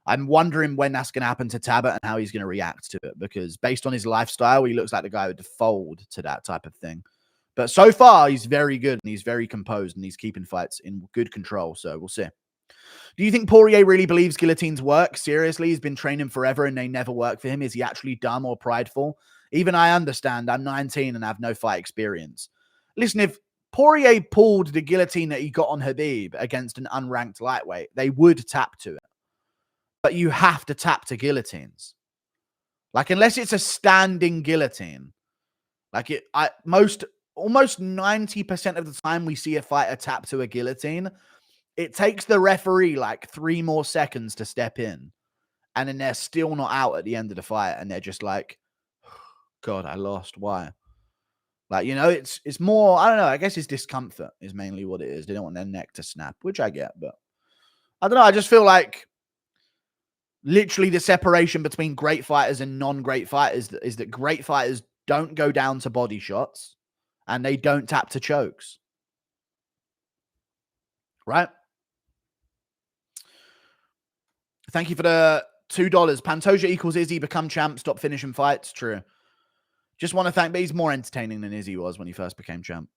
I'm wondering when that's going to happen to Tabit and how he's going to react to it, because based on his lifestyle, he looks like the guy who would fold to that type of thing. But so far, he's very good and he's very composed and he's keeping fights in good control. So we'll see. Do you think Poirier really believes guillotines work? Seriously, he's been training forever and they never work for him. Is he actually dumb or prideful? Even I understand. I'm 19 and have no fight experience. Listen, if Poirier pulled the guillotine that he got on Khabib against an unranked lightweight, they would tap to it. But you have to tap to guillotines. Like, unless it's a standing guillotine, like almost 90% of the time we see a fighter tap to a guillotine, it takes the referee like 3 more seconds to step in. And then they're still not out at the end of the fight. And they're just like, God, I lost. Why? Like, you know, it's more, I don't know. I guess it's discomfort is mainly what it is. They don't want their neck to snap, which I get. But I don't know. I just feel like literally the separation between great fighters and non-great fighters is that great fighters don't go down to body shots and they don't tap to chokes. Right? Thank you for the $2. Pantoja equals Izzy, become champ, stop finishing fights. True. Just want to thank, but he's more entertaining than Izzy was when he first became champ.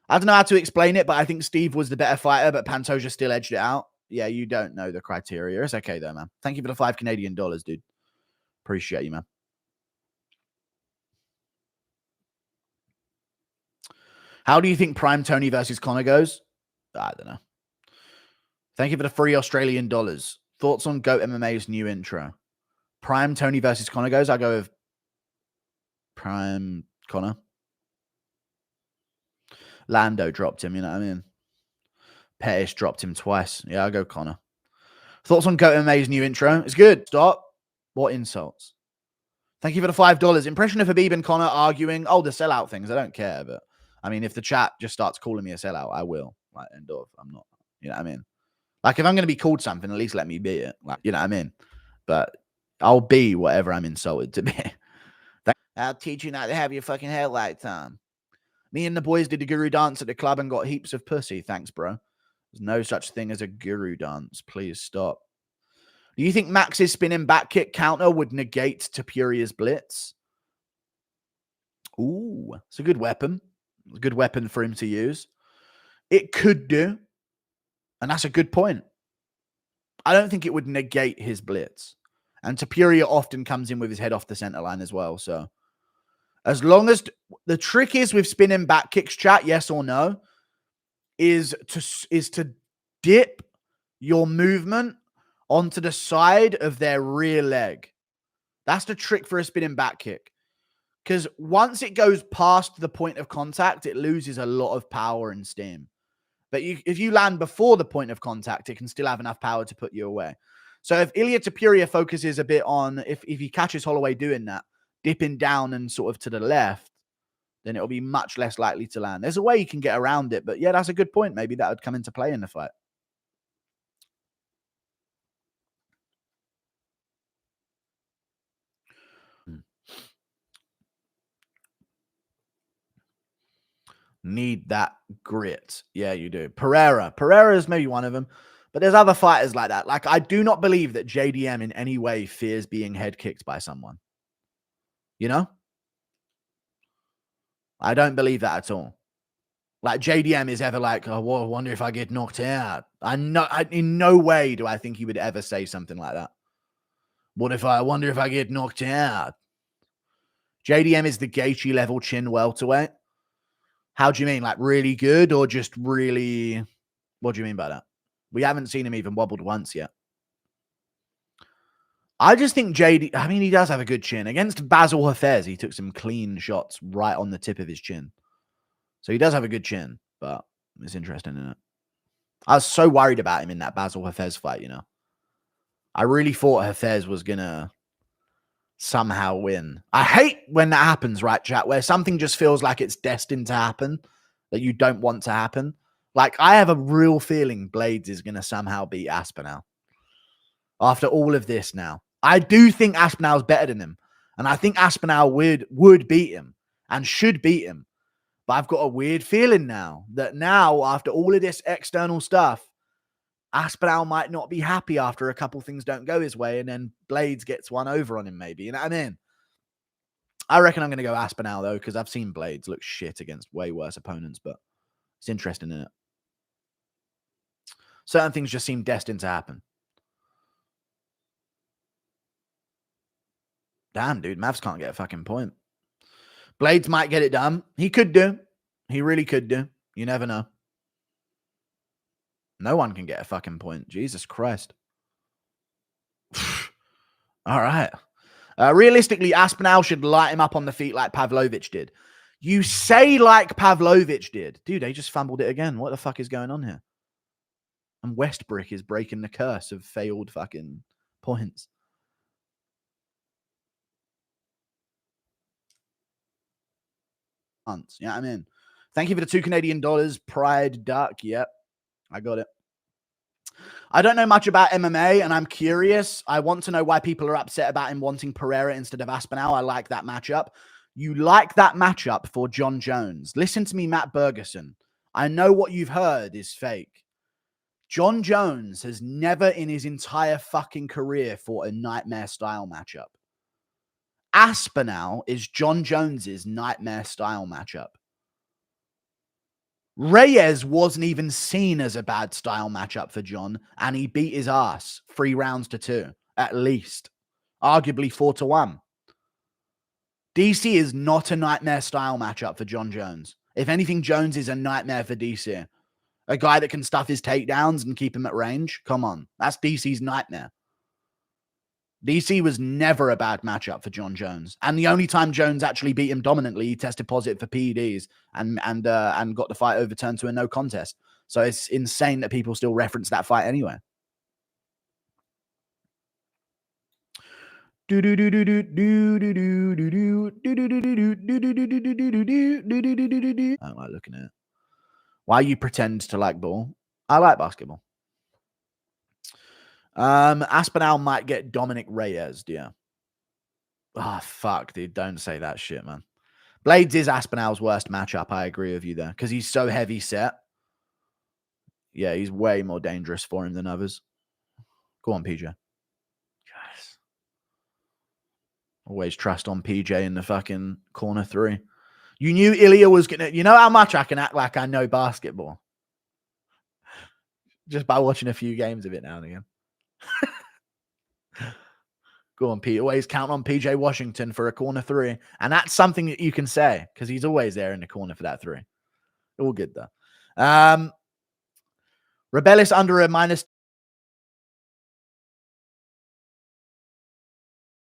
I don't know how to explain it, but I think Steve was the better fighter, but Pantoja still edged it out. Yeah, you don't know the criteria. It's okay, though, man. Thank you for the $5 Canadian, dude. Appreciate you, man. How do you think Prime Tony versus Conor goes? I don't know. Thank you for the $3 Australian. Thoughts on GOAT MMA's new intro? Prime Tony versus Conor goes. I go with Prime Conor. Lando dropped him, you know what I mean? Pettis dropped him twice. Yeah, I'll go Conor. Thoughts on GOAT MMA's new intro? It's good. Stop. What insults? Thank you for the $5. Impression of Khabib and Conor arguing. Oh, the sellout things. I don't care, but I mean, if the chat just starts calling me a sellout, I will. Like, end of. I'm not. You know what I mean? Like, if I'm going to be called something, at least let me be it. Like, you know what I mean? But I'll be whatever I'm insulted to be. I'll teach you not to have your fucking headlights on. Me and the boys did a guru dance at the club and got heaps of pussy. Thanks, bro. There's no such thing as a guru dance. Please stop. Do you think Max's spinning back kick counter would negate Topuria's blitz? Ooh, it's a good weapon. It's a good weapon for him to use. It could do. And that's a good point. I don't think it would negate his blitz. And Topuria often comes in with his head off the center line as well. So as long as the trick is with spinning back kicks, chat, yes or no, is to dip your movement onto the side of their rear leg. That's the trick for a spinning back kick. Because once it goes past the point of contact, it loses a lot of power and steam. But if you land before the point of contact, it can still have enough power to put you away. So if Ilia Topuria focuses a bit on, if he catches Holloway doing that, dipping down and sort of to the left, then it'll be much less likely to land. There's a way you can get around it, but yeah, that's a good point. Maybe that would come into play in the fight. Need that grit. Yeah, you do. Pereira is maybe one of them, but there's other fighters like that. Like, I do not believe that JDM in any way fears being head kicked by someone. You know? I don't believe that at all. Like, JDM is ever like, oh, well, I wonder if I get knocked out. In no way do I think he would ever say something like that. I wonder if I get knocked out? JDM is the Gaethje level chin welterweight. How do you mean? Like, really good or just really... What do you mean by that? We haven't seen him even wobbled once yet. I just think I mean, he does have a good chin. Against Basil Hafez, he took some clean shots right on the tip of his chin. So he does have a good chin, but it's interesting, isn't it? I was so worried about him in that Basil Hafez fight, you know. I really thought Hafez was going to somehow win. I hate when that happens, right, chat, where something just feels like it's destined to happen that you don't want to happen. Like, I have a real feeling Blaydes is going to somehow beat Aspinall. After all of this now. I do think Aspinall's better than him. And I think Aspinall would beat him and should beat him. But I've got a weird feeling now that after all of this external stuff, Aspinall might not be happy after a couple things don't go his way, and then Blaydes gets one over on him, maybe. You know what I mean? I reckon I'm going to go Aspinall, though, because I've seen Blaydes look shit against way worse opponents, but it's interesting, isn't it? Certain things just seem destined to happen. Damn, dude, Mavs can't get a fucking point. Blaydes might get it done. He could do. He really could do. You never know. No one can get a fucking point. Jesus Christ. All right. Realistically, Aspinall should light him up on the feet like Pavlovich did. You say like Pavlovich did. Dude, they just fumbled it again. What the fuck is going on here? And Westbrook is breaking the curse of failed fucking points. You know what I mean? Thank you for the $2 Canadian. Pride Duck. Yep. I got it. I don't know much about MMA, and I'm curious. I want to know why people are upset about him wanting Pereira instead of Aspinall. I like that matchup. You like that matchup for Jon Jones. Listen to me, Matt Bergerson. I know what you've heard is fake. Jon Jones has never in his entire fucking career fought a nightmare-style matchup. Aspinall is Jon Jones's nightmare-style matchup. Reyes wasn't even seen as a bad style matchup for Jon, and he beat his ass 3 rounds to 2, at least. Arguably 4-1. DC is not a nightmare style matchup for Jon Jones. If anything, Jones is a nightmare for DC. A guy that can stuff his takedowns and keep him at range. Come on. That's DC's nightmare. DC was never a bad matchup for Jon Jones. And the only time Jones actually beat him dominantly, he tested positive for PEDs and got the fight overturned to a no contest. So it's insane that people still reference that fight anyway. I don't like looking at it. Why you pretend to like ball? I like basketball. Aspinall might get Dominic Reyes, yeah. Oh, fuck, dude. Don't say that shit, man. Blaydes is Aspinall's worst matchup. I agree with you there. Because he's so heavy set. Yeah, he's way more dangerous for him than others. Go on, PJ. Yes. Always trust on PJ in the fucking corner 3. You knew Ilya was going to... You know how much I can act like I know basketball? Just by watching a few games of it now and again. Go on, Pete. Always count on PJ Washington for a corner 3. And that's something that you can say because he's always there in the corner for that 3. All good, though. Rebellis under a minus